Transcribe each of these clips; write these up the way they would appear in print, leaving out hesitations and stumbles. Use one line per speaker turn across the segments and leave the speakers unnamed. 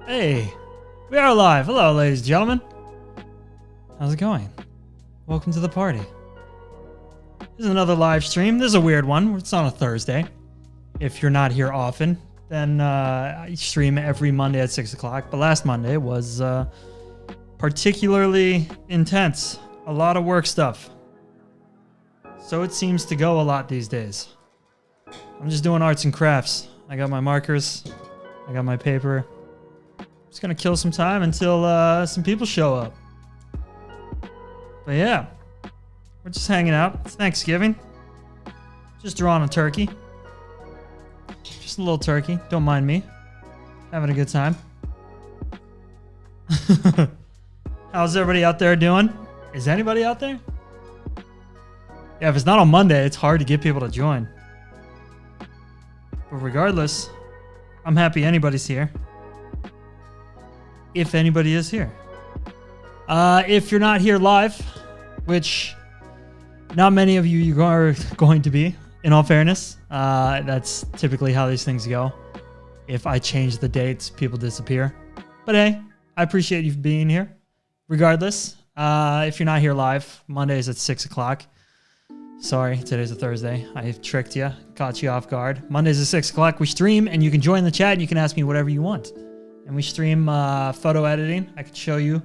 Hey, we are live. Hello, ladies and gentlemen. How's it going? Welcome to the party. This is another live stream. This is a weird one. It's on a Thursday. If you're not here often, then I stream every Monday at 6 o'clock. But last Monday was particularly intense. A lot of work stuff. So it seems to go a lot these days. I'm just doing arts and crafts. I got my markers. I got my paper. Just gonna kill some time until some people show up. But yeah, we're just hanging out. It's Thanksgiving. Just drawing a turkey. Just a little turkey. Don't mind me. Having a good time. How's everybody out there doing? Is anybody out there? Yeah, if it's not on Monday, it's hard to get people to join. But regardless, I'm happy anybody's here. If anybody is here. If you're not here live, which not many of you are going to be, in all fairness, that's typically how these things go. If I change the dates, people disappear. But hey, I appreciate you being here. Regardless, if you're not here live, Mondays at 6 o'clock. Sorry, today's a Thursday. I tricked you, caught you off guard. Mondays at 6 o'clock, we stream, and you can join the chat, and you can ask me whatever you want. And we stream photo editing. I could show you.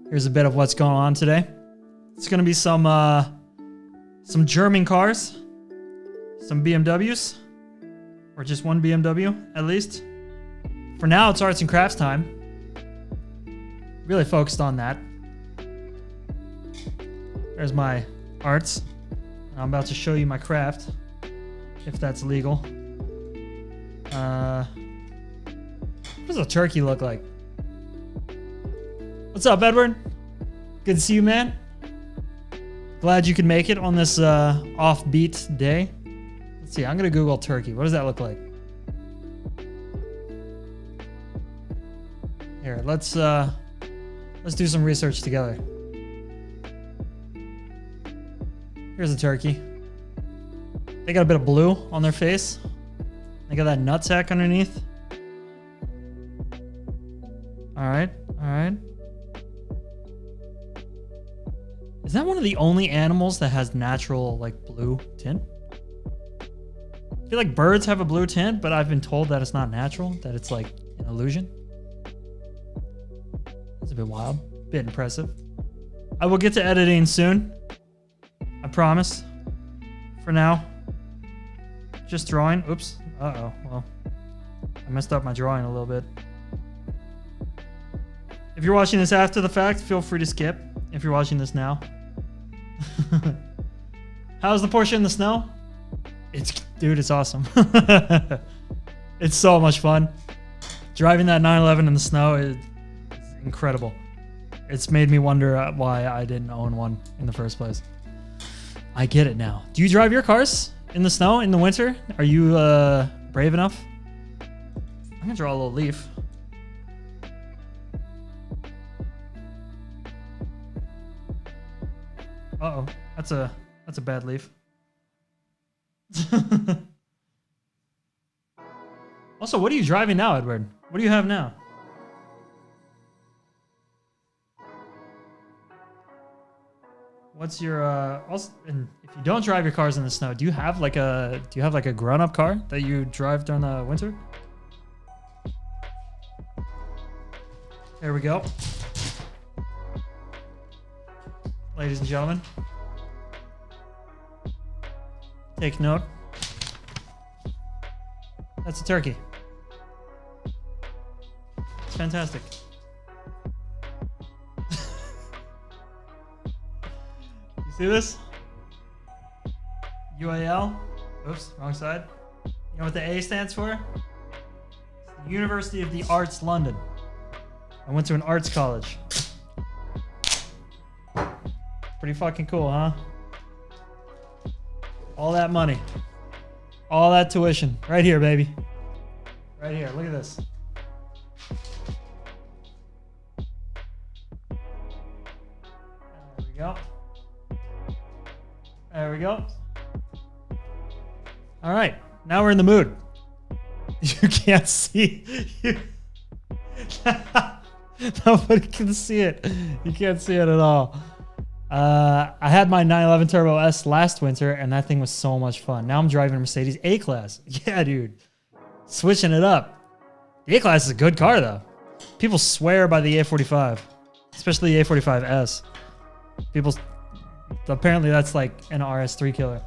Here's a bit of what's going on today. It's gonna be some German cars, some BMWs, or just one BMW at least. For now, it's arts and crafts time. Really focused on that. There's my arts. I'm about to show you my craft, if that's legal. What does a turkey look like? What's up, Edward? Good to see you, man. Glad you could make it on this offbeat day. Let's see. I'm gonna Google turkey. What does that look like? Here, let's do some research together. Here's a turkey. They got a bit of blue on their face. They got that nutsack underneath. All right. Is that one of the only animals that has natural, like, blue tint? I feel like birds have a blue tint, but I've been told that it's not natural, that it's like an illusion. That's a bit wild, a bit impressive. I will get to editing soon. I promise. For now, just drawing. Oops. Uh-oh. Well, I messed up my drawing a little bit. If you're watching this after the fact, feel free to skip. If you're watching this now. How's the Porsche in the snow? Dude, it's awesome. It's so much fun. Driving that 911 in the snow is incredible. It's made me wonder why I didn't own one in the first place. I get it now. Do you drive your cars in the snow, in the winter? Are you brave enough? I'm gonna draw a little leaf. Uh-oh, that's a bad leaf. Also, what are you driving now, Edward? What do you have now? What's your also, and if you don't drive your cars in the snow, do you have like a grown-up car that you drive during the winter? There we go. Ladies and gentlemen, take note. That's a turkey. It's fantastic. You see this? UAL. Oops, wrong side. You know what the A stands for? It's the University of the Arts, London. I went to an arts college. Pretty fucking cool, huh? All that money. All that tuition. Right here, baby. Right here. Look at this. There we go. There we go. All right. Now we're in the mood. You can't see. Nobody can see it. You can't see it at all. I had my 911 Turbo S last winter, and that thing was so much fun. Now I'm driving a Mercedes A-Class. Yeah, dude. Switching it up. The A-Class is a good car, though. People swear by the A45, especially the A45S. People, apparently that's like an RS3 killer.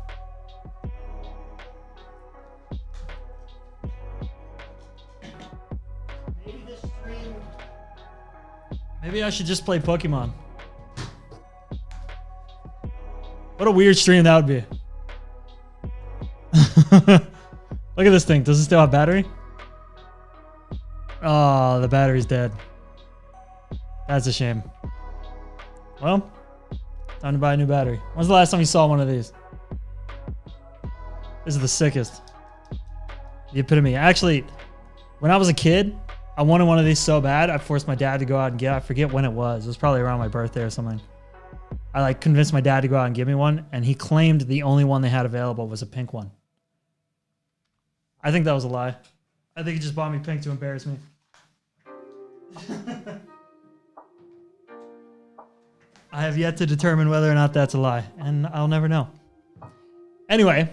Maybe this stream... Maybe I should just play Pokemon. What a weird stream that would be. Look at this thing. Does it still have battery? Oh, the battery's dead. That's a shame. Well, time to buy a new battery. When's the last time you saw one of these? This is the sickest. The epitome. Actually, when I was a kid, I wanted one of these so bad, I forced my dad to go out and get it. I forget when it was. It was probably around my birthday or something. I like convinced my dad to go out and give me one, and he claimed the only one they had available was a pink one. I think that was a lie. I think he just bought me pink to embarrass me. I have yet to determine whether or not that's a lie, and I'll never know. Anyway,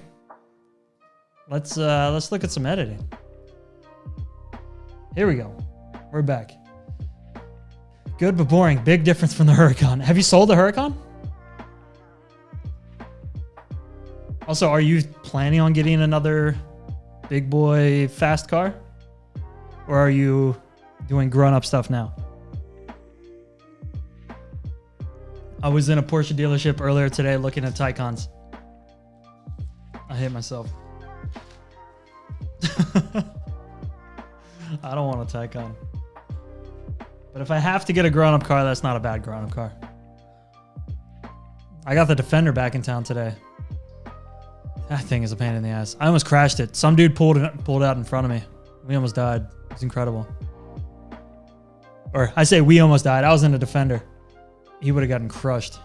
let's look at some editing. Here we go. We're back. Good but boring. Big difference from the Huracan. Have you sold the Huracan? Also, are you planning on getting another big boy fast car? Or are you doing grown-up stuff now? I was in a Porsche dealership earlier today looking at Taycans. I hate myself. I don't want a Taycan. But if I have to get a grown-up car, that's not a bad grown-up car. I got the Defender back in town today. That thing is a pain in the ass. I almost crashed it. Some dude pulled out in front of me. We almost died. It was incredible. Or I say we almost died. I was in a Defender. He would have gotten crushed.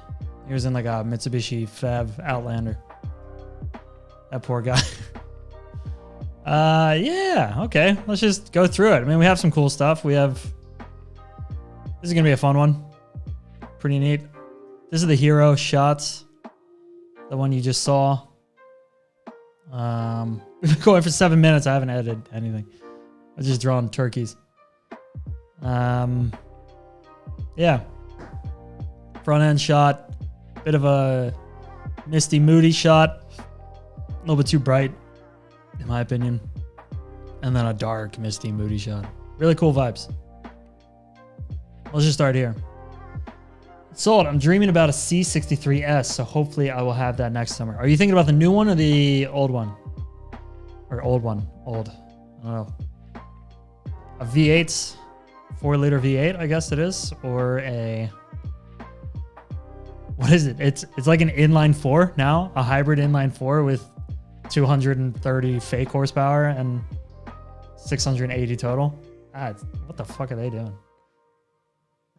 He was in like a Mitsubishi Fav Outlander. That poor guy. Yeah, okay. Let's just go through it. I mean, we have some cool stuff. We have... This is going to be a fun one. Pretty neat. This is the hero shots. The one you just saw. We've been going for 7 minutes. I haven't edited anything. I was just drawing turkeys. Yeah. Front end shot. Bit of a misty, moody shot. A little bit too bright, in my opinion. And then a dark, misty, moody shot. Really cool vibes. Let's just start here. Sold. I'm dreaming about a C63S, so hopefully I will have that next summer. Are you thinking about the new one or the old one? Or old one? Old. I don't know. A V8, 4-liter V8, I guess it is, or a... What is it? It's like an inline 4 now, a hybrid inline 4 with 230 fake horsepower and 680 total. What the fuck are they doing?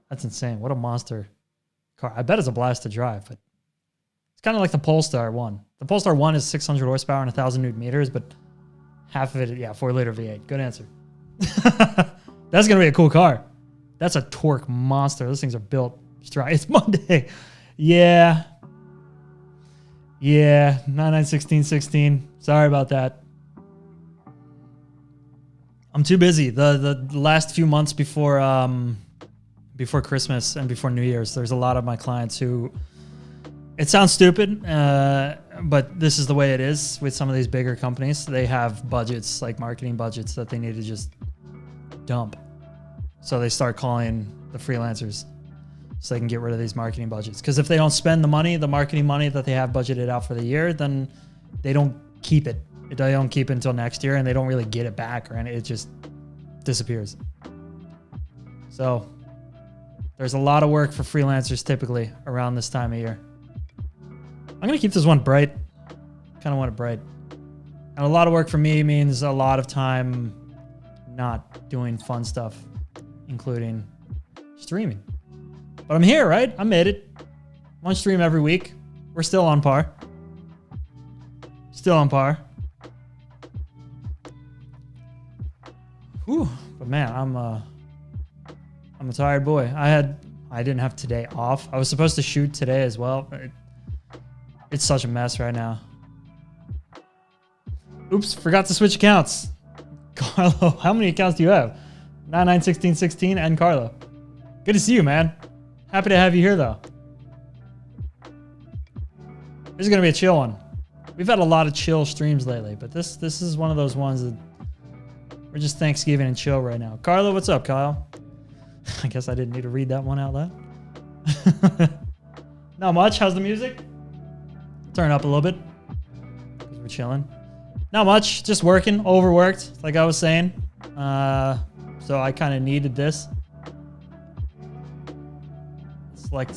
That's insane. What a monster car. I bet it's a blast to drive, but it's kind of like the Polestar 1. The Polestar 1 is 600 horsepower and 1,000 Newton meters, but half of it, yeah, 4-liter V8. Good answer. That's going to be a cool car. That's a torque monster. Those things are built strong. It's Monday. Yeah. Yeah. 991616. Sorry about that. I'm too busy. The last few months before Christmas and before New Year's, there's a lot of my clients who, it sounds stupid, but this is the way it is with some of these bigger companies. They have budgets, like marketing budgets, that they need to just dump. So they start calling the freelancers so they can get rid of these marketing budgets. Because if they don't spend the money, the marketing money that they have budgeted out for the year, then they don't keep it. They don't keep it until next year, and they don't really get it back, or it just disappears. So there's a lot of work for freelancers typically around this time of year. I'm going to keep this one bright. Kind of want it bright. And a lot of work for me means a lot of time not doing fun stuff, including streaming. But I'm here, right? I made it. One stream every week. We're still on par. Still on par. Whew. But man, I'm a tired boy. I didn't have today off. I was supposed to shoot today as well. It's such a mess right now. Oops, forgot to switch accounts. Carlo, how many accounts do you have? 991616 and Carlo. Good to see you, man. Happy to have you here though. This is gonna be a chill one. We've had a lot of chill streams lately, but this is one of those ones that we're just Thanksgiving and chill right now. Carlo, what's up, Kyle? I guess I didn't need to read that one out loud. Not much. How's the music? Turn up a little bit because we're chilling. Not much. Just working. Overworked, like I was saying. So I kind of needed this. Select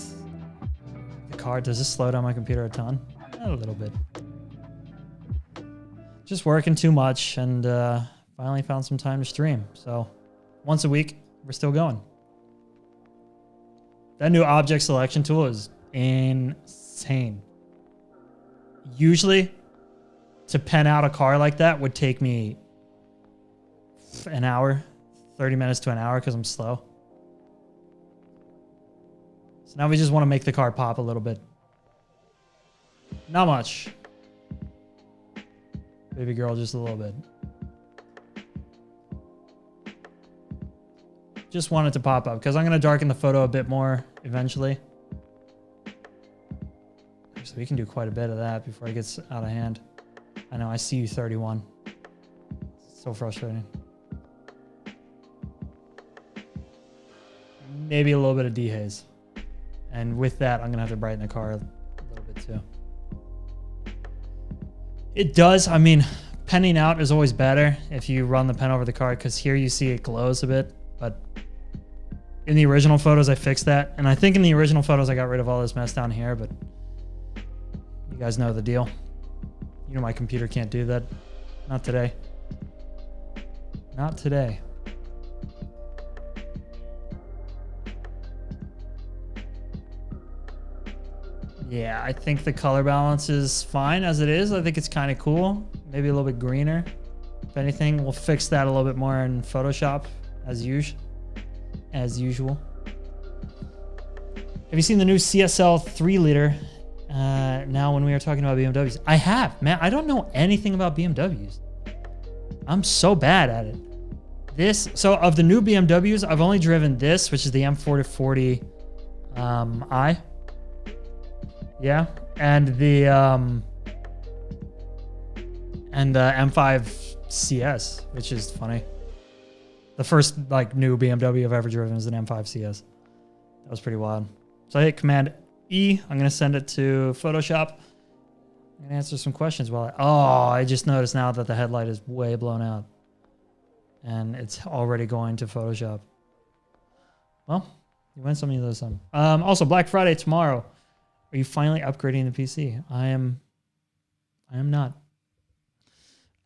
the card. Does this slow down my computer a ton? A little bit. Just working too much, and finally found some time to stream. So once a week, we're still going. That new object selection tool is insane. Usually, to pen out a car like that would take me an hour, 30 minutes to an hour because I'm slow. So now we just want to make the car pop a little bit. Not much. Baby girl, just a little bit. Just want it to pop up because I'm going to darken the photo a bit more eventually. So we can do quite a bit of that before it gets out of hand. I know, I see you 31. It's so frustrating. Maybe a little bit of dehaze. And with that, I'm going to have to brighten the car a little bit too. It does. I mean, penning out is always better if you run the pen over the car because here you see it glows a bit. But in the original photos, I fixed that. And I think in the original photos, I got rid of all this mess down here. But you guys know the deal. You know my computer can't do that. Not today. Not today. Yeah, I think the color balance is fine as it is. I think it's kind of cool. Maybe a little bit greener. If anything, we'll fix that a little bit more in Photoshop as usual. Have you seen the new CSL 3-liter? Now when we were talking about BMWs, I have, man. I don't know anything about BMWs. I'm so bad at it. So of the new BMWs, I've only driven this, which is the M440 I. Yeah, and the M5 CS, which is funny. The first like new BMW I've ever driven is an M5 CS. That was pretty wild. So I hit Command E. I'm gonna send it to Photoshop. I'm gonna answer some questions while I just noticed now that the headlight is way blown out, and it's already going to Photoshop. Well, you win some, you lose some. Also, Black Friday tomorrow. Are you finally upgrading the PC? I am not.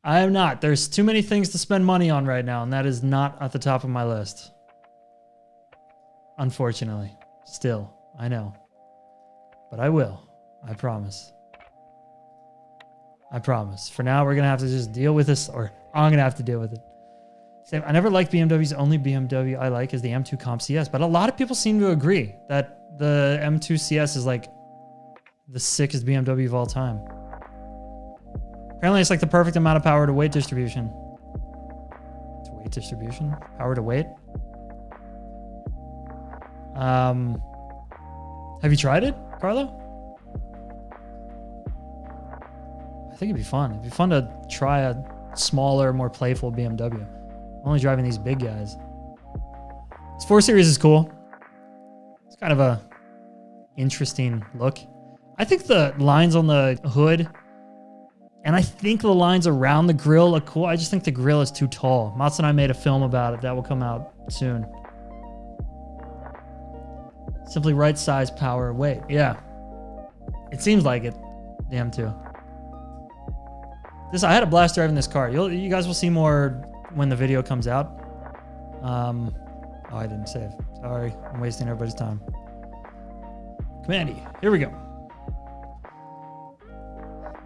I am not. There's too many things to spend money on right now, and that is not at the top of my list. Unfortunately. Still, I know. But I will. I promise. I promise. For now, we're going to have to just deal with this, or I'm going to have to deal with it. Same. I never liked BMWs. Only BMW I like is the M2 Comp CS, but a lot of people seem to agree that the M2 CS is like the sickest BMW of all time. Apparently, it's like the perfect amount of power to weight distribution. To weight distribution? Power to weight? Have you tried it, Carlo? I think it'd be fun. It'd be fun to try a smaller, more playful BMW. I'm only driving these big guys. This 4 Series is cool. It's kind of a interesting look. I think the lines on the hood and I think the lines around the grill look cool. I just think the grill is too tall. Mats and I made a film about it. That will come out soon. Simply right size, power, weight. Yeah. It seems like it. The M2. I had a blast driving this car. You guys will see more when the video comes out. Oh, I didn't save. Sorry. I'm wasting everybody's time. Command E. Here we go.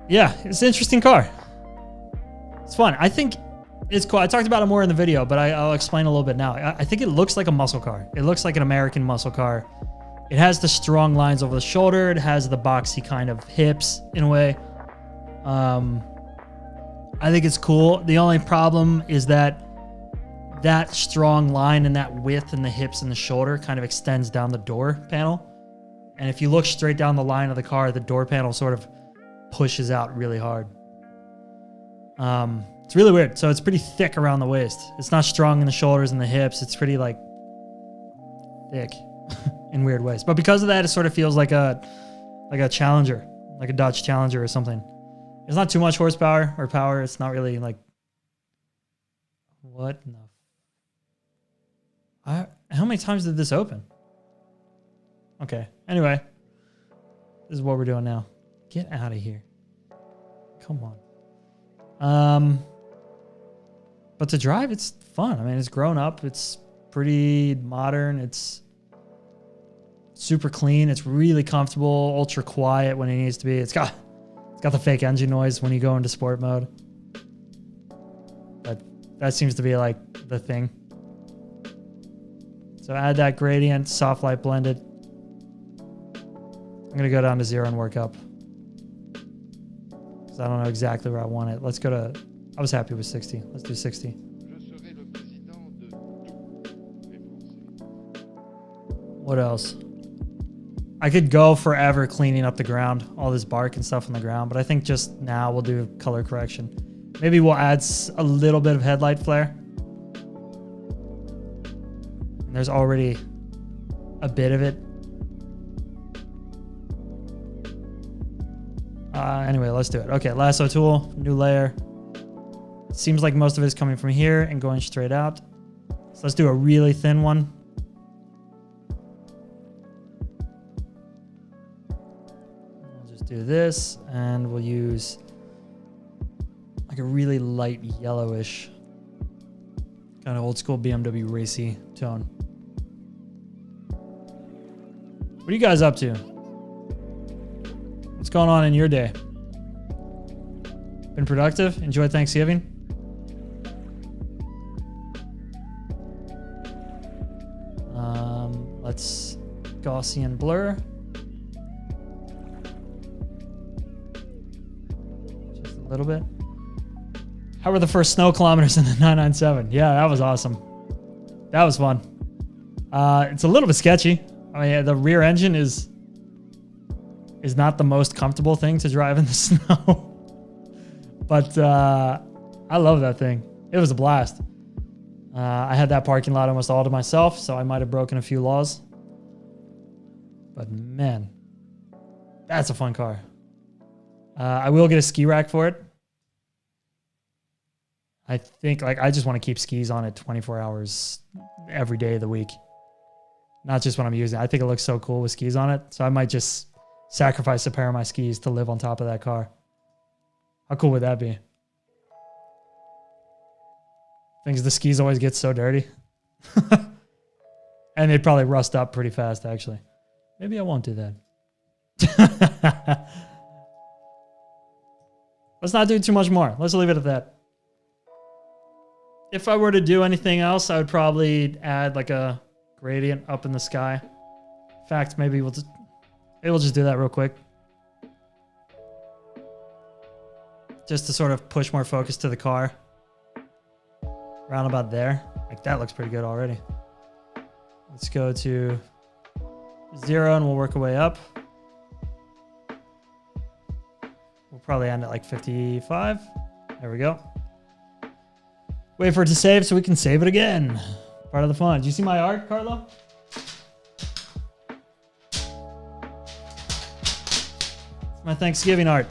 Yeah, it's an interesting car. It's fun. I think It's cool. I talked about it more in the video, but I'll explain a little bit now. I think it looks like a muscle car. It looks like an American muscle car. It has the strong lines over the shoulder. It has the boxy kind of hips in a way. I think it's cool. The only problem is that that strong line and that width in the hips and the shoulder kind of extends down the door panel. And if you look straight down the line of the car, the door panel sort of pushes out really hard. It's really weird. So it's pretty thick around the waist. It's not strong in the shoulders and the hips. It's pretty like thick in weird ways. But because of that, it sort of feels like a Challenger, like a Dodge Challenger or something. It's not too much horsepower or power. It's not really like, what? No. How many times did this open? Okay. Anyway, this is what we're doing now. Get out of here. Come on. But to drive, it's fun. I mean, it's grown up. It's pretty modern. It's super clean. It's really comfortable, ultra quiet when it needs to be. It's got the fake engine noise when you go into sport mode. But that seems to be like the thing. So add that gradient, soft light blended. I'm gonna go down to 0 and work up. Because I don't know exactly where I want it. Let's go to, I was happy with 60. Let's do 60. What else? I could go forever cleaning up the ground, all this bark and stuff on the ground, but I think just now we'll do color correction. Maybe we'll add a little bit of headlight flare. And there's already a bit of it. Anyway, let's do it. Okay, lasso tool, new layer. Seems like most of it is coming from here and going straight out. So let's do a really thin one. We'll just do this, and we'll use like a really light yellowish, kind of old school BMW racy tone. What are you guys up to? What's going on in your day? Been productive? Enjoyed Thanksgiving? Let's Gaussian blur. Just a little bit. How were the first snow kilometers in the 997? Yeah, that was awesome. That was fun. It's a little bit sketchy. I mean, the rear engine is not the most comfortable thing to drive in the snow. But I love that thing. It was a blast. I had that parking lot almost all to myself, so I might have broken a few laws. But man, that's a fun car. I will get a ski rack for it. I think I just want to keep skis on it 24 hours every day of the week. Not just when I'm using it. I think it looks so cool with skis on it. So I might just sacrifice a pair of my skis to live on top of that car. How cool would that be? Things the skis always get so dirty. And they'd probably rust up pretty fast, actually. Maybe I won't do that. Let's not do too much more. Let's leave it at that. If I were to do anything else, I would probably add like a gradient up in the sky. In fact, maybe we'll just do that real quick. Just to sort of push more focus to the car. Around about there. Like that looks pretty good already. Let's go to 0 and we'll work our way up. We'll probably end at like 55. There we go. Wait for it to save so we can save it again. Part of the fun. Do you see my art, Carlo? It's my Thanksgiving art.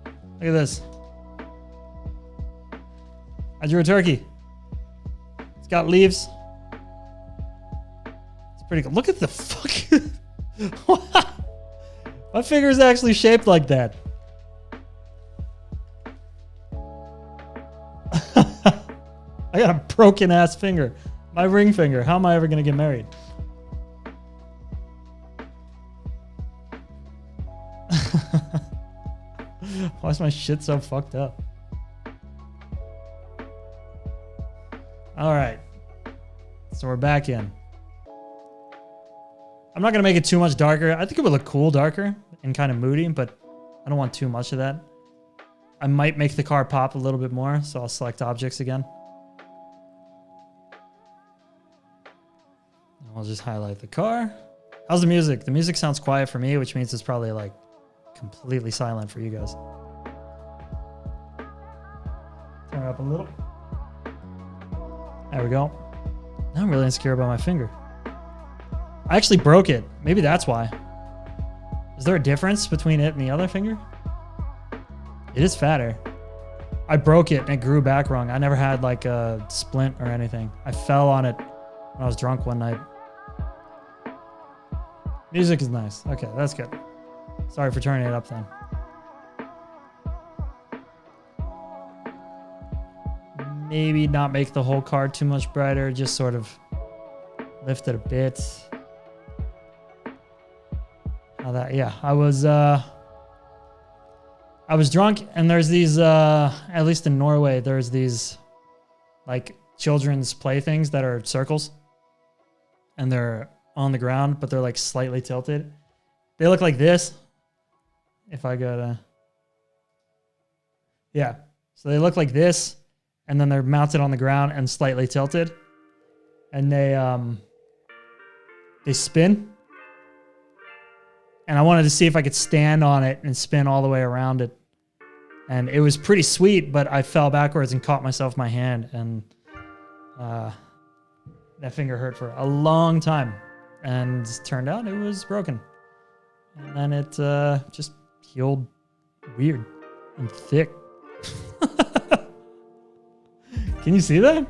Look at this. I drew a turkey. It's got leaves. It's pretty cool. Look at the fuck. My finger is actually shaped like that. I got a broken ass finger. My ring finger. How am I ever going to get married? Why is my shit so fucked up? All right. So we're back in. I'm not going to make it too much darker. I think it would look cool darker and kind of moody, but I don't want too much of that. I might make the car pop a little bit more, so I'll select objects again. And I'll just highlight the car. How's the music? The music sounds quiet for me, which means it's probably like completely silent for you guys. Turn it up a little. There we go. Now I'm really insecure about my finger. I actually broke it. Maybe that's why. Is there a difference between it and the other finger? It is fatter. I broke it and it grew back wrong. I never had like a splint or anything. I fell on it when I was drunk one night. Music is nice. Okay, that's good. Sorry for turning it up then. Maybe not make the whole car too much brighter. Just sort of lift it a bit. How that? Yeah, I was drunk, and there's these. At least in Norway, there's these like children's playthings that are circles, and they're on the ground, but they're like slightly tilted. They look like this. If I go to, yeah, so they look like this, and then they're mounted on the ground and slightly tilted, and they spin. And I wanted to see if I could stand on it and spin all the way around it. And it was pretty sweet, but I fell backwards and caught myself in my hand, and that finger hurt for a long time. And it turned out it was broken. And then it just healed weird and thick. Can you see that?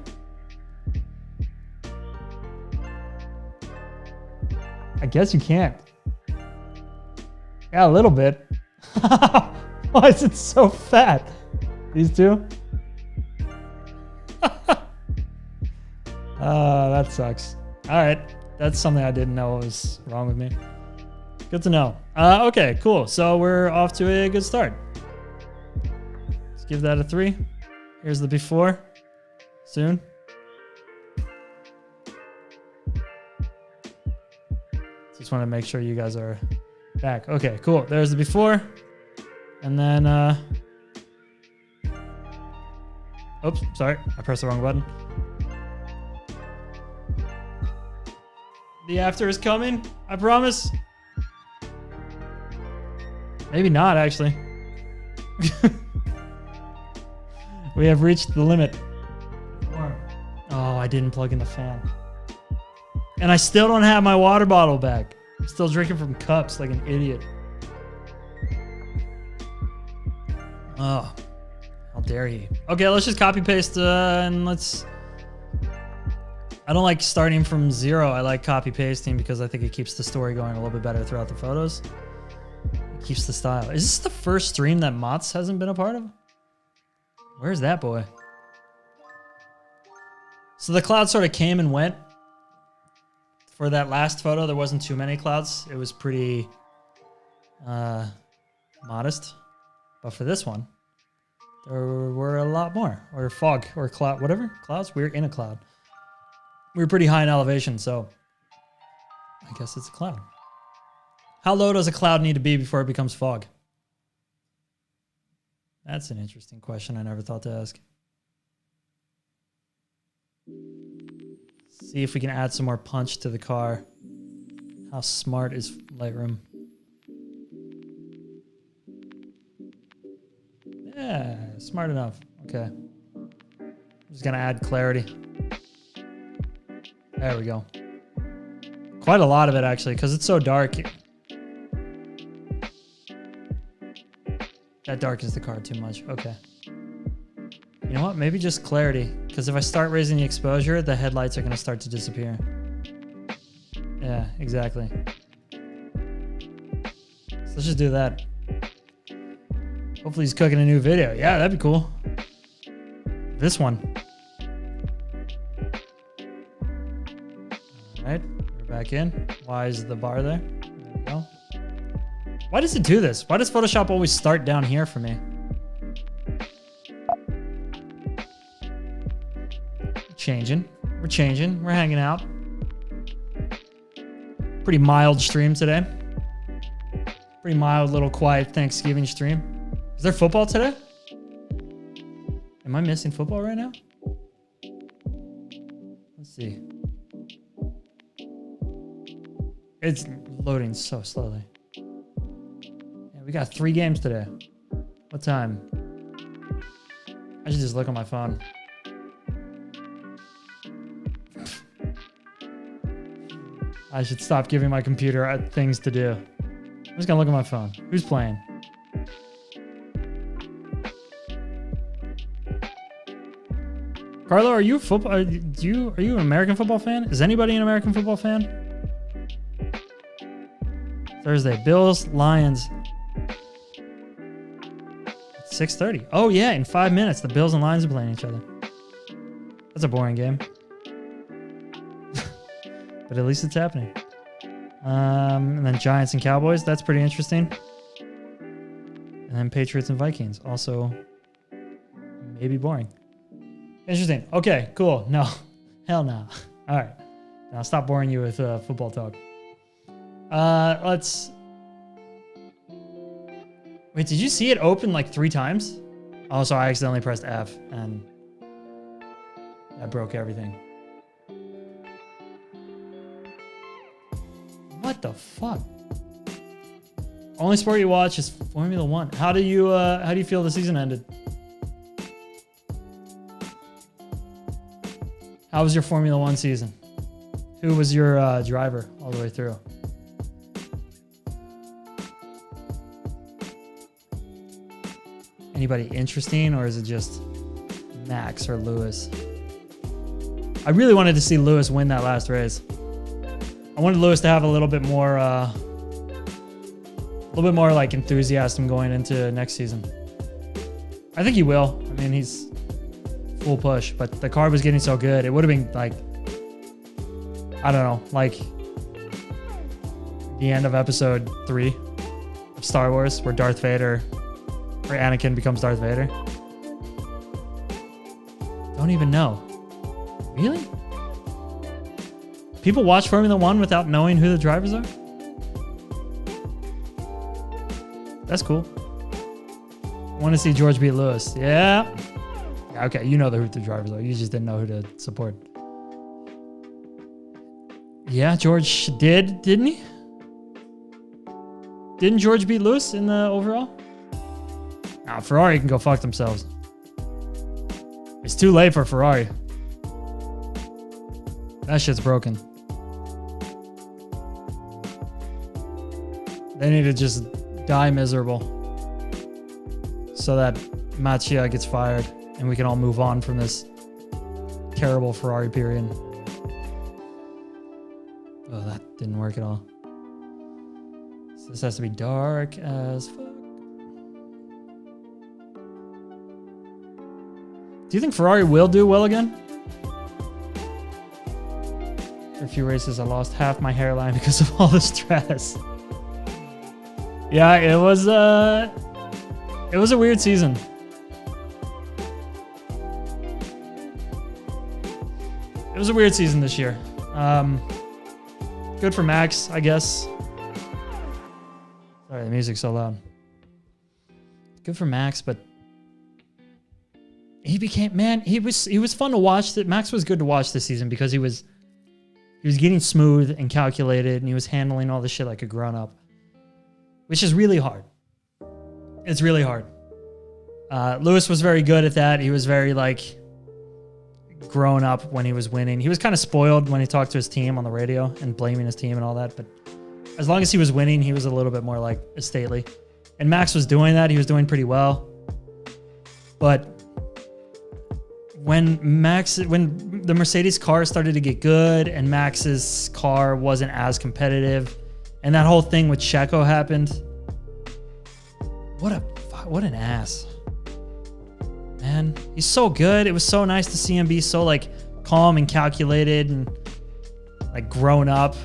I guess you can't. Yeah, a little bit. Why is it so fat? These two? That sucks. All right. That's something I didn't know was wrong with me. Good to know. Okay, cool. So we're off to a good start. Let's give that a 3. Here's the before. Soon. Just want to make sure you guys are back. Okay, cool. There's the before. And then, oops, sorry. I pressed the wrong button. The after is coming. I promise. Maybe not, actually. We have reached the limit. Oh, I didn't plug in the fan. And I still don't have my water bottle back. I'm still drinking from cups like an idiot. Oh, how dare he? Okay, let's just copy paste and let's... I don't like starting from 0. I like copy pasting because I think it keeps the story going a little bit better throughout the photos. It keeps the style. Is this the first stream that Mott's hasn't been a part of? Where's that boy? So the cloud sort of came and went. For that last photo, there wasn't too many clouds. It was pretty modest. But for this one, there were a lot more. Or fog, or cloud, whatever. Clouds? We're in a cloud. We were pretty high in elevation, so I guess it's a cloud. How low does a cloud need to be before it becomes fog? That's an interesting question I never thought to ask. See if we can add some more punch to the car. How smart is Lightroom? Yeah, smart enough. Okay. I'm just gonna add clarity. There we go. Quite a lot of it, actually, because it's so dark. That darkens the car too much. Okay. You know what? Maybe just clarity. Because if I start raising the exposure, the headlights are going to start to disappear. Yeah, exactly. So let's just do that. Hopefully he's cooking a new video. Yeah, that'd be cool. This one. Alright, we're back in. Why is the bar there? There we go. Why does it do this? Why does Photoshop always start down here for changing. We're changing. We're hanging out. Pretty mild stream today. Pretty mild, little quiet Thanksgiving stream. Is there football today? Am I missing football right now? Let's see. It's loading so slowly. Yeah, we got 3 games today. What time? I should just look on my phone. I should stop giving my computer things to do. I'm just gonna look at my phone. Who's playing? Carlo, are you football? Are you an American football fan? Is anybody an American football fan? Thursday, Bills, Lions. 6:30. Oh yeah, in 5 minutes, the Bills and Lions are playing each other. That's a boring game. But at least it's happening. And then Giants and Cowboys. That's pretty interesting. And then Patriots and Vikings. Also, maybe boring. Interesting. Okay, cool. No. Hell no. All right. Now stop boring you with football talk. Let's... Wait, did you see it open like 3 times? Oh, so I accidentally pressed F and that broke everything. What the fuck? Only sport you watch is Formula 1. How do you feel the season ended? How was your Formula 1 season? Who was your driver all the way through? Anybody interesting, or is it just Max or Lewis? I really wanted to see Lewis win that last race. I wanted Lewis to have a little bit more like enthusiasm going into next season. I think he will. I mean, he's full push, but the car was getting so good. It would have been like, I don't know, like the end of episode 3 of Star Wars where Anakin becomes Darth Vader. Don't even know. Really? People watch Formula 1 without knowing who the drivers are? That's cool. I want to see George beat Lewis. Yeah. Okay, you know who the drivers are. You just didn't know who to support. Yeah, George did, didn't he? Didn't George beat Lewis in the overall? Nah, Ferrari can go fuck themselves. It's too late for Ferrari. That shit's broken. They need to just die miserable so that Mattia gets fired and we can all move on from this terrible Ferrari period. Oh, that didn't work at all. So this has to be dark as fuck. Do you think Ferrari will do well again? For a few races, I lost half my hairline because of all the stress. Yeah, it was a weird season. It was a weird season this year. Good for Max, I guess. Sorry, the music's so loud. Good for Max, but he became, man, he was fun to watch. Max was good to watch this season because he was getting smooth and calculated, and he was handling all the shit like a grown-up, which is really hard. It's really hard. Lewis was very good at that. He was very like grown up when he was winning. He was kind of spoiled when he talked to his team on the radio and blaming his team and all that, but as long as he was winning, he was a little bit more like stately. And Max was doing that. He was doing pretty well. But when the Mercedes car started to get good and Max's car wasn't as competitive, and that whole thing with Checo happened, what an ass. Man, he's so good. It was so nice to see him be so like calm and calculated and like grown up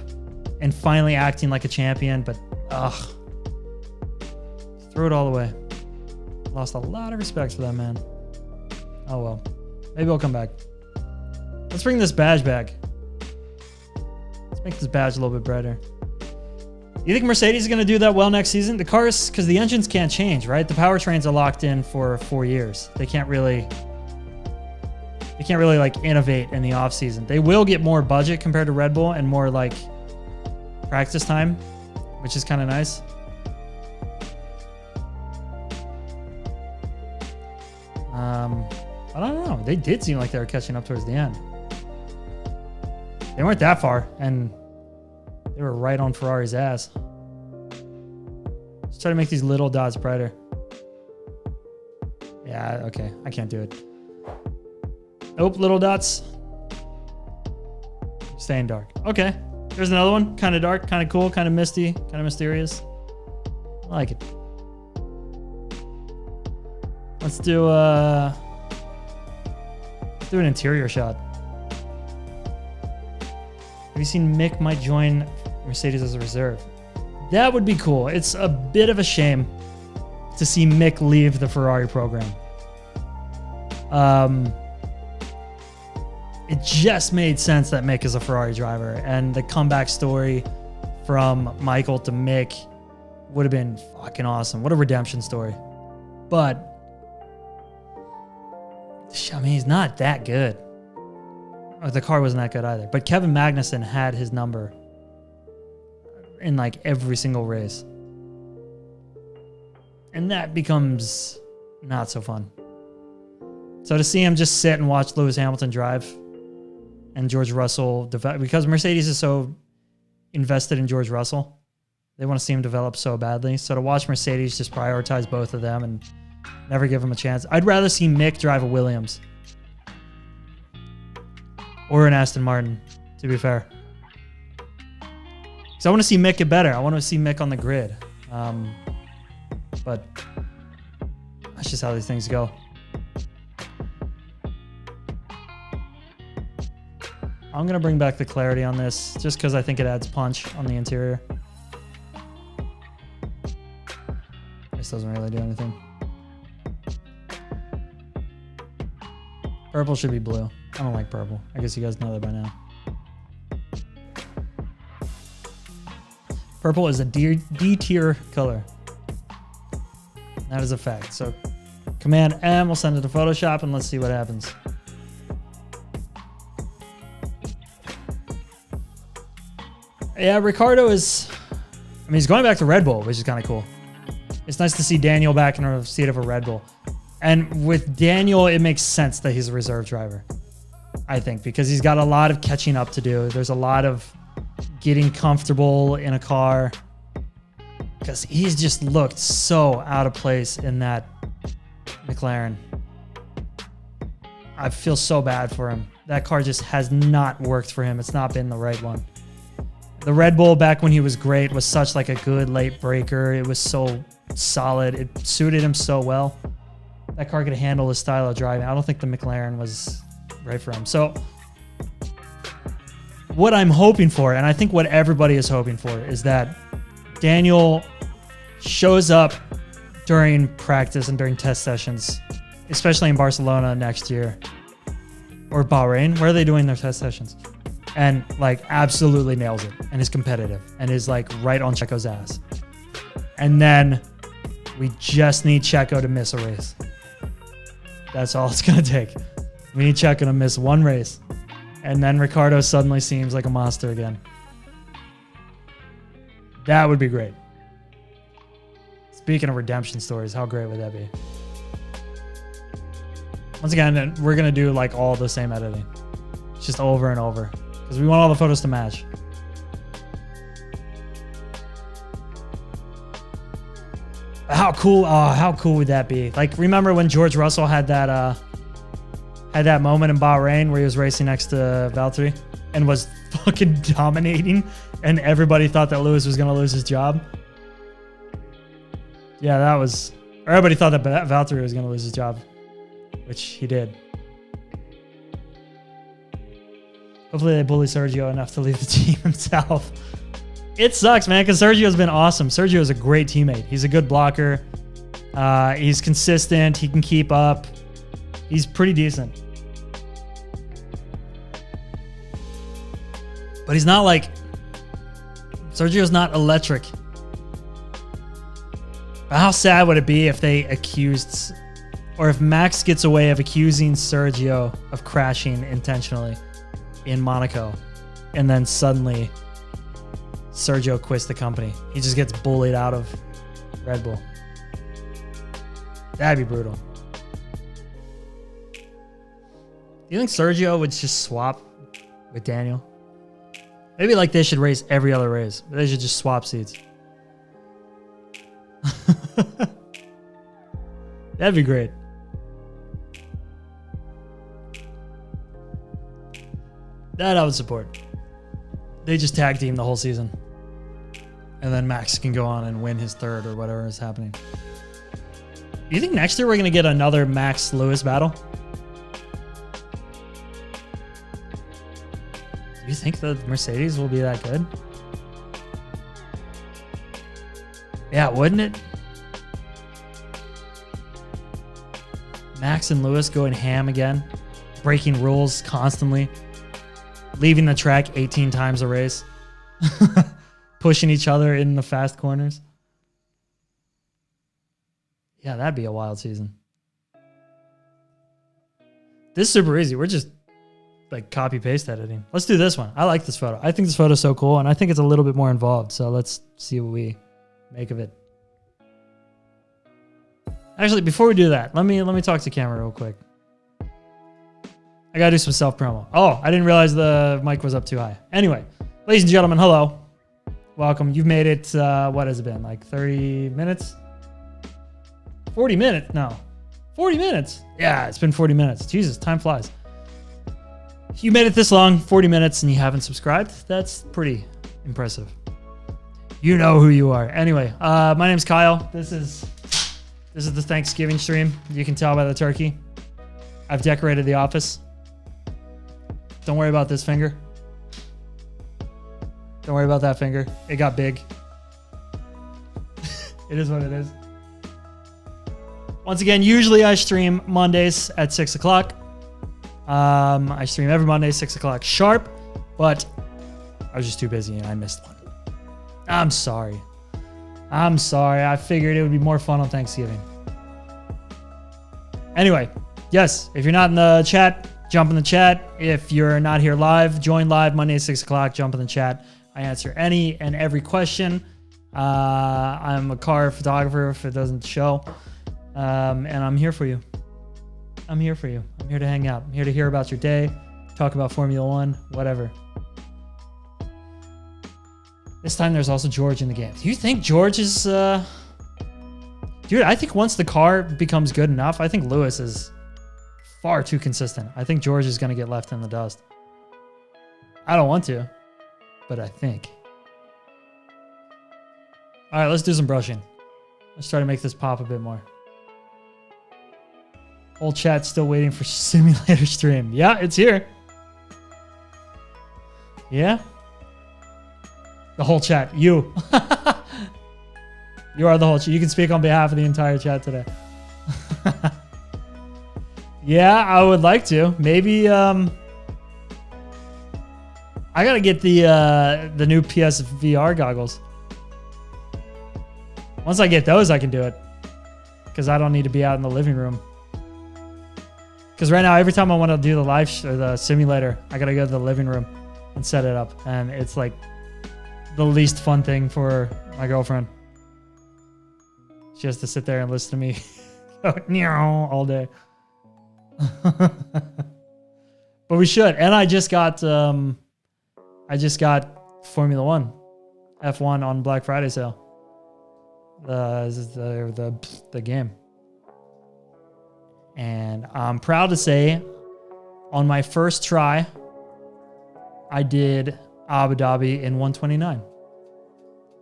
and finally acting like a champion, but threw it all away. Lost a lot of respect for that man. Oh well. Maybe I'll come back. Let's bring this badge back. Let's make this badge a little bit brighter. You think Mercedes is going to do that well next season? The cars, because the engines can't change, right? The powertrains are locked in for 4 years. They can't really like innovate in the off season. They will get more budget compared to Red Bull and more like practice time, which is kind of nice. I don't know. They did seem like they were catching up towards the end. They weren't that far, and they were right on Ferrari's ass. Let's try to make these little dots brighter. Yeah, okay. I can't do it. Nope, little dots. Staying dark. Okay. There's another one. Kind of dark, kind of cool, kind of misty, kind of mysterious. I like it. Let's do an interior shot. Have you seen Mick might join Mercedes as a reserve? That would be cool. It's a bit of a shame to see Mick leave the Ferrari program. It just made sense that Mick is a Ferrari driver, and the comeback story from Michael to Mick would have been fucking awesome. What a redemption story. But I mean, he's not that good. The car wasn't that good either. But Kevin Magnussen had his number in like every single race. And that becomes not so fun. So to see him just sit and watch Lewis Hamilton drive and George Russell develop, because Mercedes is so invested in George Russell, they want to see him develop so badly. So to watch Mercedes just prioritize both of them and never give him a chance. I'd rather see Mick drive a Williams or an Aston Martin, to be fair. Because I want to see Mick get better. I want to see Mick on the grid. But that's just how these things go. I'm going to bring back the clarity on this just because I think it adds punch on the interior. This doesn't really do anything. Purple should be blue. I don't like purple. I guess you guys know that by now. Purple is a D tier color. That is a fact. So Command M, we'll send it to Photoshop and let's see what happens. Yeah, Ricardo is, I mean, he's going back to Red Bull, which is kind of cool. It's nice to see Daniel back in a seat of a Red Bull. And with Daniel, it makes sense that he's a reserve driver, I think, because he's got a lot of catching up to do. There's a lot of getting comfortable in a car because he's just looked so out of place in that McLaren. I feel so bad for him. That car just has not worked for him. It's not been the right one. The Red Bull back when he was great was such like a good late breaker. It was so solid. It suited him so well. That car could handle his style of driving. I don't think the McLaren was right for him. So what I'm hoping for, and I think what everybody is hoping for, is that Daniel shows up during practice and during test sessions, especially in Barcelona next year or Bahrain. Where are they doing their test sessions? And like absolutely nails it and is competitive and is like right on Checo's ass. And then we just need Checo to miss a race. That's all it's going to take. We need Checo to miss one race. And then Ricardo suddenly seems like a monster again. That would be great. Speaking of redemption stories, how great would that be? Once again, we're going to do like all the same editing. Just over and over. Because we want all the photos to match. How cool! Oh, how cool would that be? Like, remember when George Russell had that moment in Bahrain where he was racing next to Valtteri and was fucking dominating, and everybody thought that Lewis was gonna lose his job. Yeah, that was. Everybody thought that Valtteri was gonna lose his job, which he did. Hopefully they bully Sergio enough to leave the team himself. It sucks, man, because Sergio's been awesome. Sergio is a great teammate. He's a good blocker. He's consistent. He can keep up. He's pretty decent. But he's not like, Sergio's not electric. But how sad would it be if they accused, or if Max gets away of accusing Sergio of crashing intentionally in Monaco, and then suddenly Sergio quits the company. He just gets bullied out of Red Bull. That'd be brutal. Do you think Sergio would just swap with Daniel? Maybe like they should race every other race. But they should just swap seats. That'd be great. That I would support. They just tag team the whole season. And then Max can go on and win his third or whatever is happening. Do you think next year we're going to get another Max Lewis battle? Do you think the Mercedes will be that good? Yeah, wouldn't it? Max and Lewis going ham again, breaking rules constantly, leaving the track 18 times a race, pushing each other in the fast corners. Yeah, that'd be a wild season. This is super easy. We're just like copy paste editing. Let's do this one. I like this photo. I think this photo is so cool, and I think it's a little bit more involved. So let's see what we make of it. Actually, before we do that, let me talk to camera real quick. I gotta do some self promo. Oh, I didn't realize the mic was up too high. Anyway, ladies and gentlemen, hello, welcome. You've made it. What has it been? Like 30 minutes? 40 minutes? No, 40 minutes. Yeah, it's been 40 minutes. Jesus, time flies. You made it this long, 40 minutes, and you haven't subscribed. That's pretty impressive. You know who you are. Anyway, my name's Kyle. This is the Thanksgiving stream. You can tell by the turkey. I've decorated the office. Don't worry about this finger. Don't worry about that finger. It got big. It is what it is. Once again, usually I stream Mondays at 6 o'clock. I stream every Monday, 6 o'clock sharp, but I was just too busy and I missed one. I'm sorry. I'm sorry. I figured it would be more fun on Thanksgiving. Anyway, yes, if you're not in the chat, jump in the chat. If you're not here live, join live Monday at 6 o'clock. Jump in the chat. I answer any and every question. I'm a car photographer if it doesn't show. And I'm here for you. I'm here for you. I'm here to hang out. I'm here to hear about your day, talk about Formula One, whatever. This time there's also George in the game. Do you think George is... Dude, I think once the car becomes good enough, I think Lewis is far too consistent. I think George is going to get left in the dust. I don't want to, but I think. All right, let's do some brushing. Let's try to make this pop a bit more. Whole chat's still waiting for simulator stream. Yeah, it's here. Yeah. The whole chat. You. You are the whole chat. You can speak on behalf of the entire chat today. Yeah, I would like to. Maybe I gotta get the new PSVR goggles. Once I get those, I can do it. Because I don't need to be out in the living room. Because right now, every time I want to do the or the simulator, I gotta go to the living room and set it up. And it's like the least fun thing for my girlfriend. She has to sit there and listen to me go all day. But we should. And I just got Formula One, F1 on Black Friday sale. The game. And I'm proud to say, on my first try, I did Abu Dhabi in 129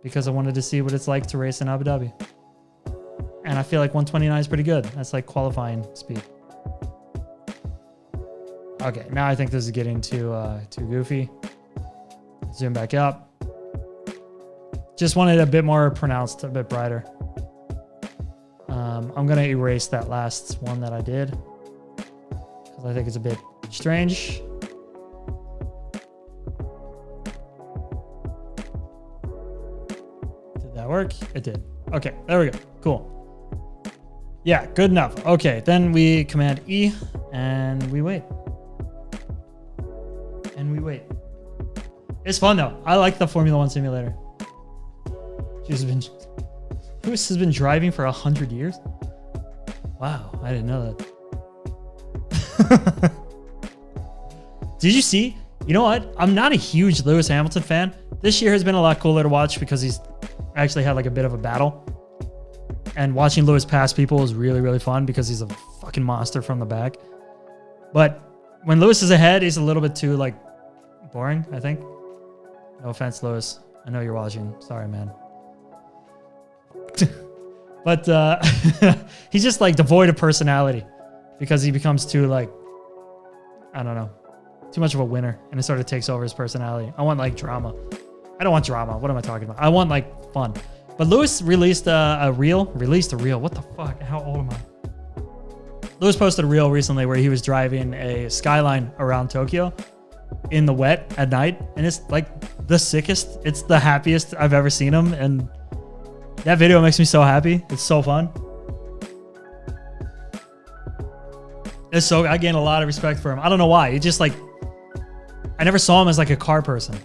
because I wanted to see what it's like to race in Abu Dhabi. And I feel like 129 is pretty good. That's like qualifying speed. Okay, now I think this is getting too goofy. Zoom back up. Just wanted a bit more pronounced, a bit brighter. I'm going to erase that last one that I did because I think it's a bit strange. work? It did. Okay, there we go. Cool. Yeah, good enough. Okay, then we command E and we wait. And we wait. It's fun though. I like the Formula One simulator. Lewis has been driving for 100 years? Wow, I didn't know that. Did you see? You know what? I'm not a huge Lewis Hamilton fan. This year has been a lot cooler to watch because he's actually had like a bit of a battle. And watching Lewis pass people is really, really fun because he's a fucking monster from the back. But when Lewis is ahead, he's a little bit too like boring, I think. No offense, Lewis. I know you're watching. Sorry, man. But he's just like devoid of personality because he becomes too like, I don't know, too much of a winner, and it sort of takes over his personality. I want like drama. I don't want drama. What am I talking about? I want like fun. But Lewis released a reel. What the fuck? How old am I? Lewis posted a reel recently where he was driving a Skyline around Tokyo in the wet at night, and it's like the sickest. It's the happiest I've ever seen him, and that video makes me so happy. It's so fun. I gain a lot of respect for him. I don't know why. He just like, I never saw him as like a car person.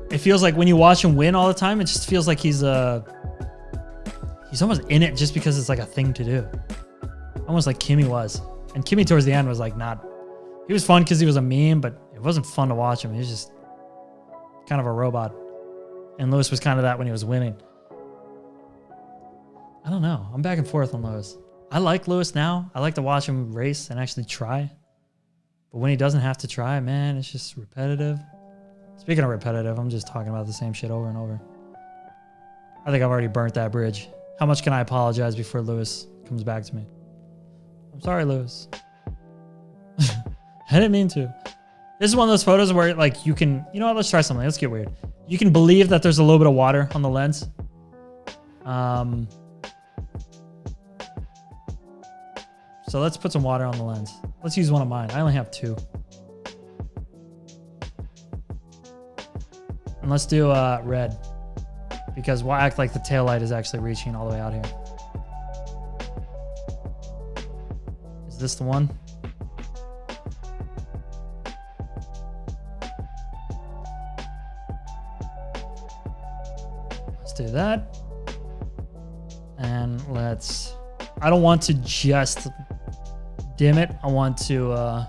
It feels like when you watch him win all the time, it just feels like he's almost in it just because it's like a thing to do. Almost like Kimi was. And Kimi towards the end was like not, he was fun because he was a meme, but it wasn't fun to watch him. He was just kind of a robot. And Lewis was kind of that when he was winning. I don't know. I'm back and forth on Lewis. I like Lewis now. I like to watch him race and actually try. But when he doesn't have to try, man, it's just repetitive. Speaking of repetitive, I'm just talking about the same shit over and over. I think I've already burnt that bridge. How much can I apologize before Lewis comes back to me? I'm sorry, Lewis. I didn't mean to. This is one of those photos where like you can, you know what, let's try something. Let's get weird. You can believe that there's a little bit of water on the lens. So let's put some water on the lens. Let's use one of mine. I only have 2. And let's do red, because we'll act like the taillight is actually reaching all the way out here. Is this the one? Let's do that. And let's, I don't want to just dim it. I want to,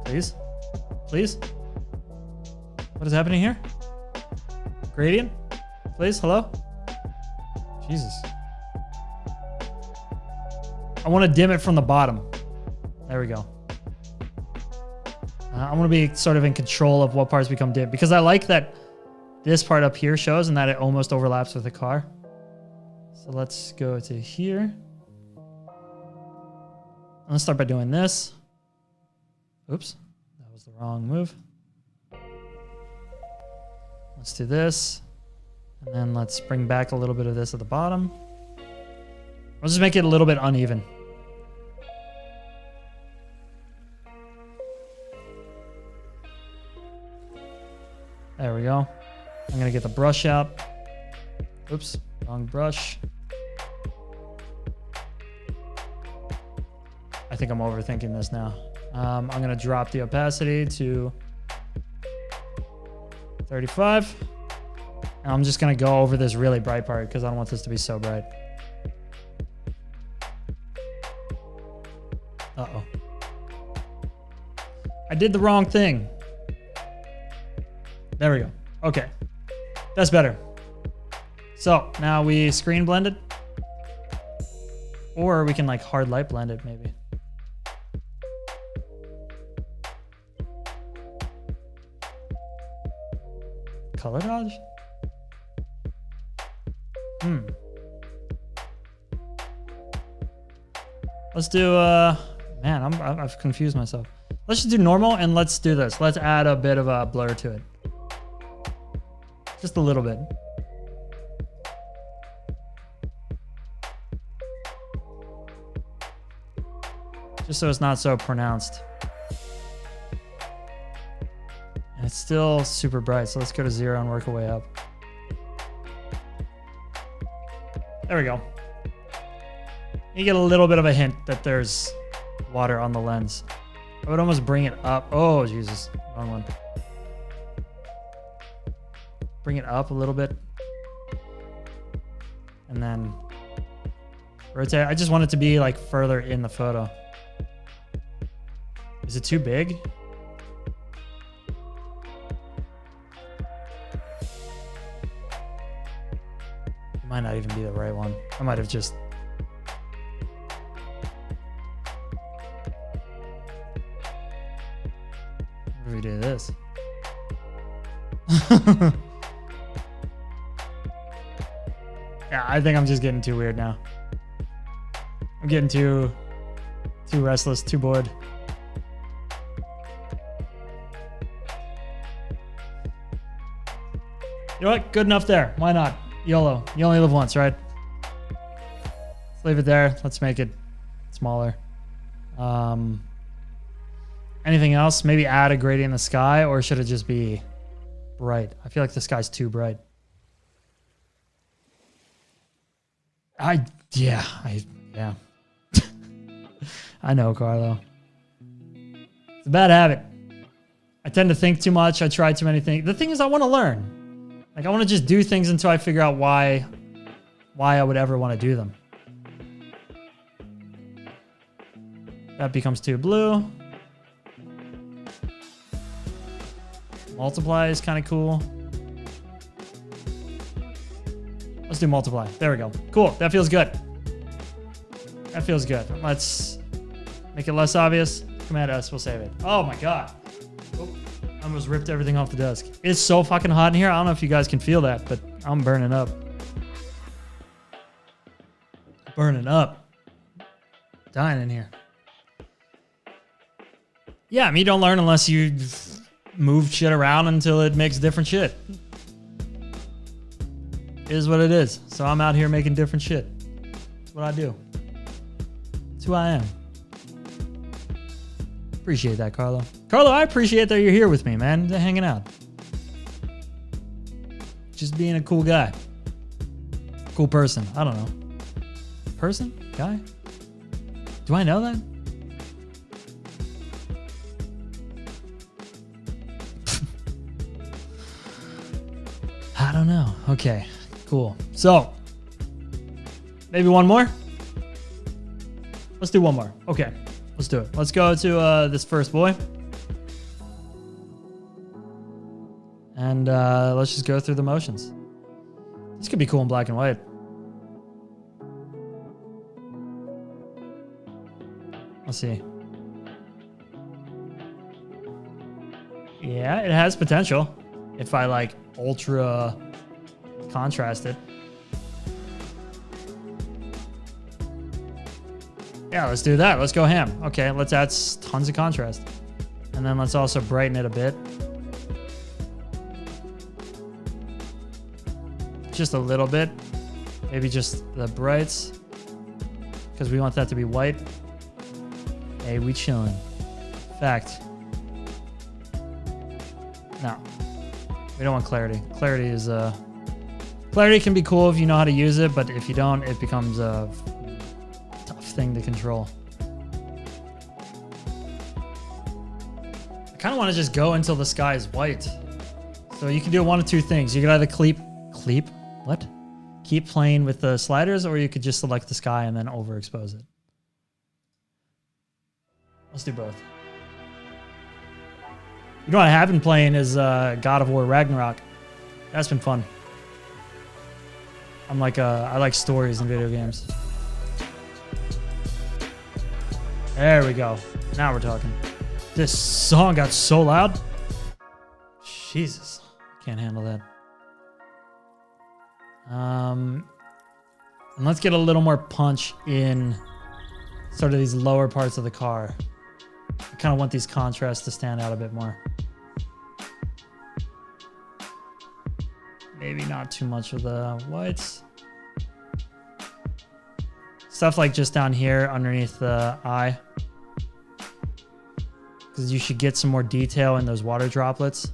please. What is happening here? Gradient? Please, hello? Jesus. I want to dim it from the bottom. There we go. I want to be sort of in control of what parts become dim, because I like that this part up here shows and that it almost overlaps with the car. So let's go to here. Let's start by doing this. Oops, that was the wrong move. Let's do this. And then let's bring back a little bit of this at the bottom. We'll just make it a little bit uneven. There we go. I'm going to get the brush out. Oops, wrong brush. I think I'm overthinking this now. I'm going to drop the opacity to 35. And I'm just going to go over this really bright part because I don't want this to be so bright. Uh-oh. I did the wrong thing. There we go. Okay. That's better. So now we screen blend it. Or we can like hard light blend it maybe. Color dodge? Let's do, man, I've confused myself. Let's just do normal and let's do this. Let's add a bit of a blur to it. Just a little bit. Just so it's not so pronounced. And it's still super bright, so let's go to 0 and work our way up. There we go. You get a little bit of a hint that there's water on the lens. I would almost bring it up. Oh, Jesus. Wrong one. Bring it up a little bit. And then rotate. I just want it to be like further in the photo. Is it too big? It might not even be the right one. I might have just... What do we do this? Yeah, I think I'm just getting too weird now. I'm getting too restless, too bored. You know what? Good enough there. Why not? YOLO. You only live once, right? Let's leave it there. Let's make it smaller. Anything else? Maybe add a gradient in the sky, or should it just be bright? I feel like the sky's too bright. Yeah. I know, Carlo. It's a bad habit. I tend to think too much. I try too many things. The thing is, I want to learn. Like, I want to just do things until I figure out why I would ever want to do them. That becomes too blue. Multiply is kind of cool. Let's do multiply. There we go. Cool. That feels good. That feels good. Let's make it less obvious. Command S will save it. Oh my God. Oh, I almost ripped everything off the desk. It's so fucking hot in here. I don't know if you guys can feel that, but I'm burning up. Burning up. Dying in here. Yeah, I mean, you don't learn unless you move shit around until it makes different shit. It is what it is. So I'm out here making different shit. That's what I do. That's who I am. Appreciate that, Carlo. Carlo, I appreciate that you're here with me, man. Hanging out. Just being a cool guy. Cool person. I don't know. Person? Guy? Do I know that? I don't know. Okay, cool. So, maybe one more? Let's do one more. Okay, let's do it. Let's go to this first boy. And let's just go through the motions. This could be cool in black and white. Let's see. Yeah, it has potential. If I like ultra contrast it. Yeah, let's do that. Let's go ham. Okay, let's add tons of contrast. And then let's also brighten it a bit. Just a little bit. Maybe just the brights. Because we want that to be white. Hey, we chilling. Fact. No. We don't want clarity. Clarity is clarity can be cool if you know how to use it, but if you don't, it becomes a tough thing to control. I kind of want to just go until the sky is white. So you can do one of two things. You could either keep playing with the sliders, or you could just select the sky and then overexpose it. Let's do both. You know what I have been playing is God of War Ragnarok. That's been fun. I like stories in video games. There we go. Now we're talking. This song got so loud. Jesus. Can't handle that. And let's get a little more punch in sort of these lower parts of the car. I kind of want these contrasts to stand out a bit more. Maybe not too much of the whites. Stuff like just down here underneath the eye. Because you should get some more detail in those water droplets.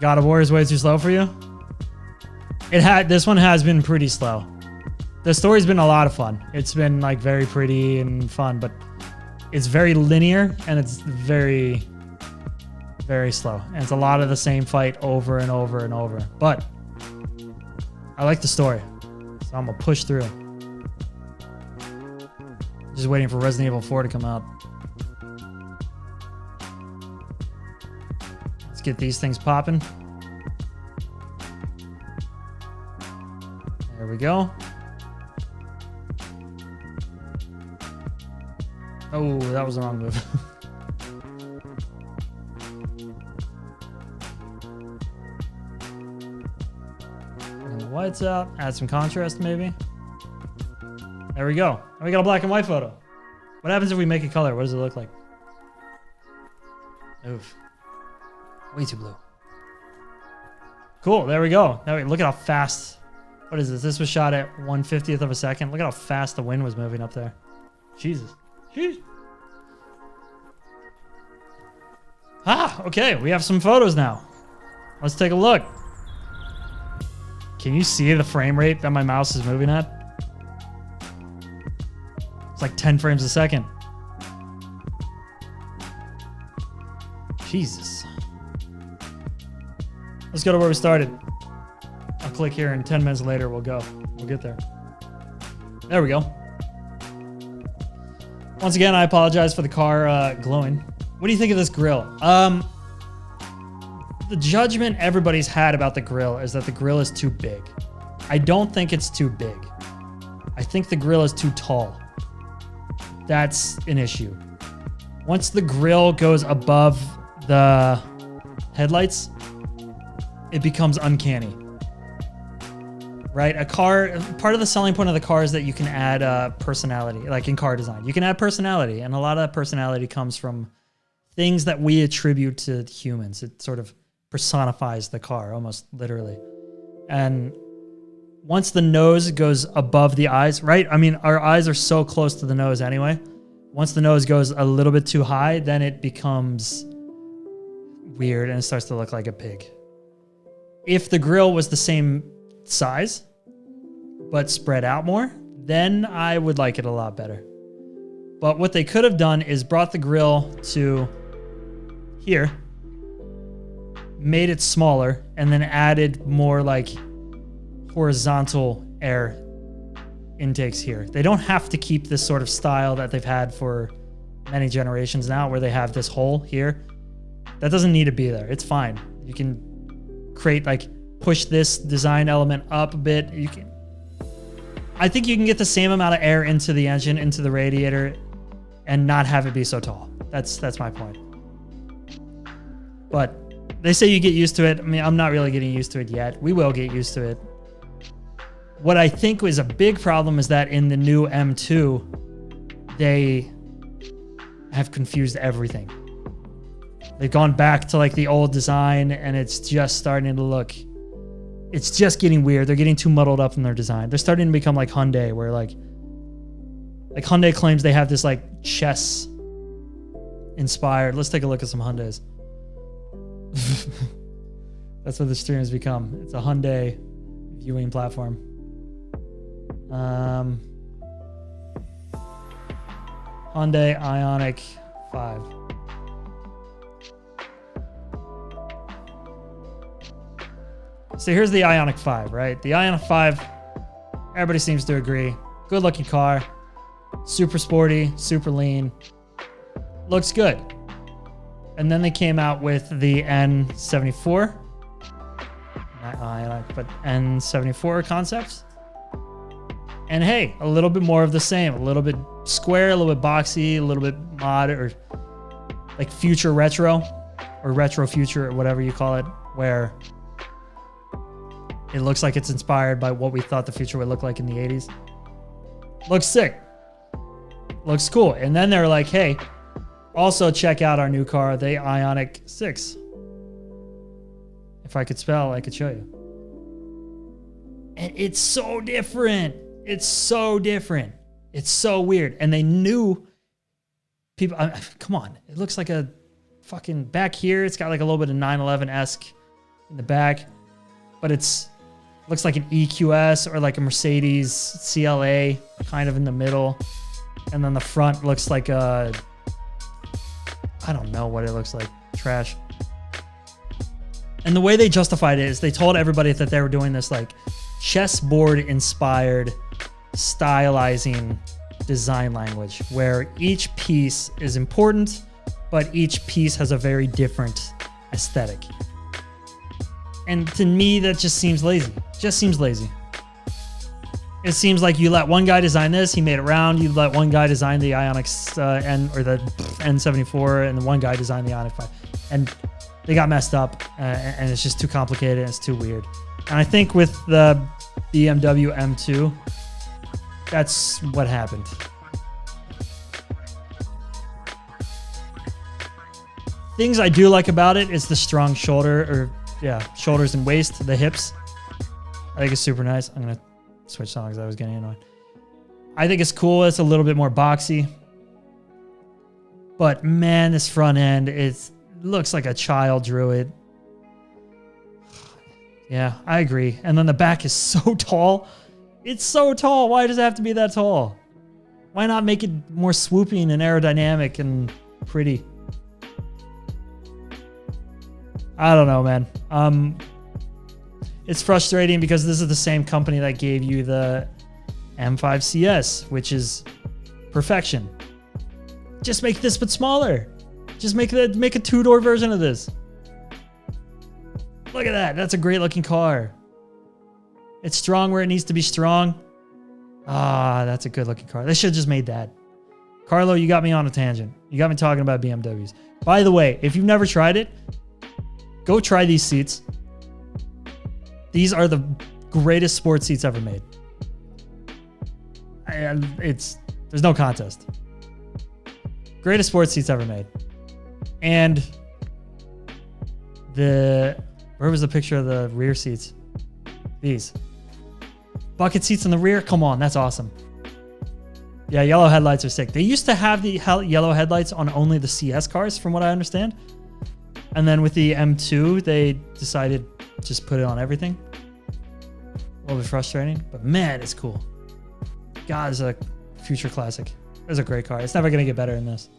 God of War is way too slow for you? This one has been pretty slow. The story's been a lot of fun. It's been like very pretty and fun, but it's very linear and it's very, very slow. And it's a lot of the same fight over and over and over. But I like the story, so I'm gonna push through. Just waiting for Resident Evil 4 to come out. Let's get these things popping. There we go. Oh, that was the wrong move. And the whites out. Add some contrast, maybe. There we go. And we got a black and white photo. What happens if we make it color? What does it look like? Oof. Way too blue. Cool. There we go. Now look at how fast. What is this? This was shot at 1/50th of a second. Look at how fast the wind was moving up there. Jesus. Jeez. Ah, okay. We have some photos now. Let's take a look. Can you see the frame rate that my mouse is moving at? It's like 10 frames a second. Jesus. Let's go to where we started. I'll click here and 10 minutes later we'll go. We'll get there. There we go. Once again, I apologize for the car glowing. What do you think of this grill? The judgment everybody's had about the grill is that the grill is too big. I don't think it's too big. I think the grill is too tall. That's an issue. Once the grill goes above the headlights, it becomes uncanny. Right? A car, part of the selling point of the car is that you can add personality, like in car design. You can add personality, and a lot of that personality comes from things that we attribute to humans. It sort of personifies the car, almost literally. And once the nose goes above the eyes, right? I mean, our eyes are so close to the nose anyway. Once the nose goes a little bit too high, then it becomes weird and it starts to look like a pig. If the grill was the same size, but spread out more, then I would like it a lot better. But what they could have done is brought the grill to here, made it smaller, and then added more like horizontal air intakes here. They don't have to keep this sort of style that they've had for many generations now, where they have this hole here. That doesn't need to be there. It's fine. You can create like push this design element up a bit. I think you can get the same amount of air into the engine, into the radiator, and not have it be so tall. That's my point. But they say you get used to it. I mean, I'm not really getting used to it yet. We will get used to it. What I think was a big problem is that in the new M2, they have confused everything. They've gone back to like the old design, and it's just starting to look, it's just getting weird. They're getting too muddled up in their design. They're starting to become like Hyundai, where like Hyundai claims they have this like chess inspired. Let's take a look at some Hyundais. That's what the stream has become. It's a Hyundai viewing platform. Hyundai Ioniq 5. So here's the Ioniq 5, right? The Ioniq 5, everybody seems to agree. Good looking car. Super sporty, super lean. Looks good. And then they came out with the N74. Not Ioniq, but N74 concepts. And hey, a little bit more of the same. A little bit square, a little bit boxy, a little bit mod, or like future retro, or retro future, or whatever you call it, where it looks like it's inspired by what we thought the future would look like in the 80s. Looks sick. Looks cool. And then they're like, hey, also check out our new car, the Ioniq 6. If I could spell, I could show you. And it's so different. It's so different. It's so weird. And they knew people, come on. It looks like a fucking, back here, it's got like a little bit of 911-esque in the back, but looks like an EQS or like a Mercedes CLA kind of in the middle. And then the front looks like I don't know what it looks like. Trash. And the way they justified it is they told everybody that they were doing this like chessboard inspired stylizing design language where each piece is important, but each piece has a very different aesthetic. And to me, that just seems lazy. Just seems lazy. It seems like you let one guy design this, he made it round. You let one guy design the Ioniq the N74, and then one guy designed the Ioniq 5, and they got messed up, and it's just too complicated and it's too weird. And I think with the BMW M2, that's what happened. Things I do like about it is the strong shoulders and waist, the hips. I think it's super nice. I'm gonna switch songs. I was getting annoyed. I think it's cool. It's a little bit more boxy, but man, this front end, it looks like a child drew it. Yeah, I agree. And then the back is so tall. It's so tall. Why does it have to be that tall? Why not make it more swooping and aerodynamic and pretty? I don't know, man. It's frustrating because this is the same company that gave you the M5 CS, which is perfection. Just make this but smaller. Just make a two-door version of this. Look at that. That's a great looking car. It's strong where it needs to be strong. Ah, that's a good looking car. They should have just made that. Carlo, you got me on a tangent. You got me talking about BMWs. By the way, if you've never tried it, go try these seats. These are the greatest sports seats ever made. There's no contest. Greatest sports seats ever made. And where was the picture of the rear seats? These. Bucket seats in the rear? Come on, that's awesome. Yeah, yellow headlights are sick. They used to have the yellow headlights on only the CS cars, from what I understand. And then with the M2, they decided to just put it on everything. A little bit frustrating, but man, it's cool. God, it's a future classic. It's a great car. It's never going to get better than this.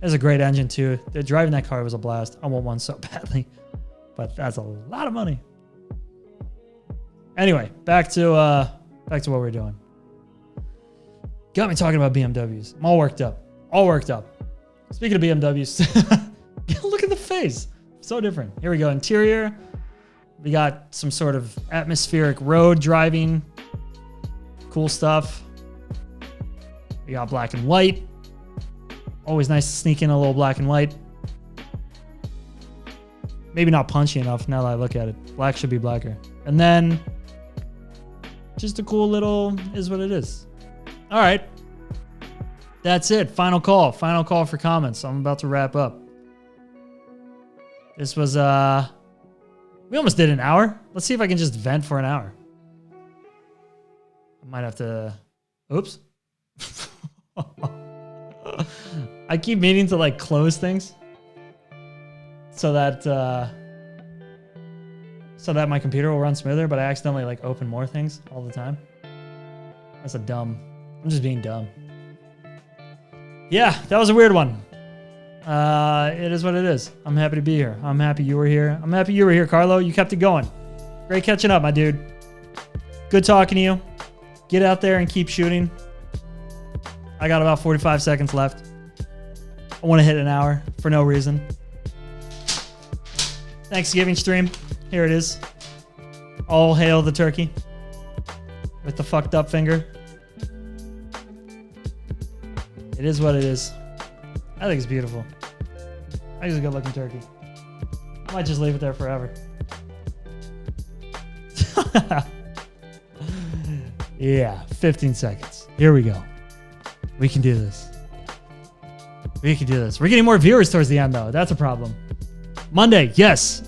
It's a great engine too. Driving that car was a blast. I want one so badly, but that's a lot of money. Anyway, back to what we're doing. Got me talking about BMWs. I'm all worked up. All worked up. Speaking of BMWs, look at the face. So different. Here we go. Interior. We got some sort of atmospheric road driving. Cool stuff. We got black and white. Always nice to sneak in a little black and white. Maybe not punchy enough now that I look at it. Black should be blacker. And then just a cool little is what it is. All right. That's it. Final call. Final call for comments. I'm about to wrap up. This was, we almost did an hour. Let's see if I can just vent for an hour. I might have to, oops. I keep meaning to like close things so that my computer will run smoother, but I accidentally like open more things all the time. I'm just being dumb. Yeah, that was a weird one. It is what it is. I'm happy to be here. I'm happy you were here. I'm happy you were here, Carlo. You kept it going. Great catching up, my dude. Good talking to you. Get out there and keep shooting. I got about 45 seconds left. I want to hit an hour for no reason. Thanksgiving stream. Here it is. All hail the turkey. With the fucked up finger. It is what it is. I think it's beautiful. I think it's a good looking turkey. I might just leave it there forever. Yeah, 15 seconds. Here we go. We can do this. We can do this. We're getting more viewers towards the end, though. That's a problem. Monday, yes.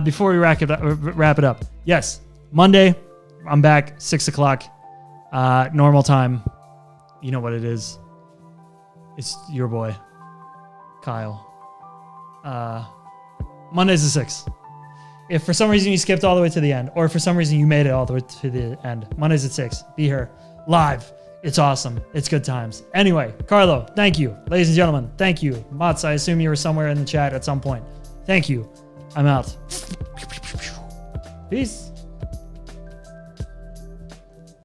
Before we wrap it up. Yes, Monday, I'm back, 6 o'clock. Normal time. You know what it is. It's your boy, Kyle. Monday's the 6th. If for some reason you skipped all the way to the end, or for some reason you made it all the way to the end, Mondays at 6, be here live. It's awesome. It's good times. Anyway, Carlo, thank you. Ladies and gentlemen, thank you. Mats, I assume you were somewhere in the chat at some point. Thank you. I'm out. Peace.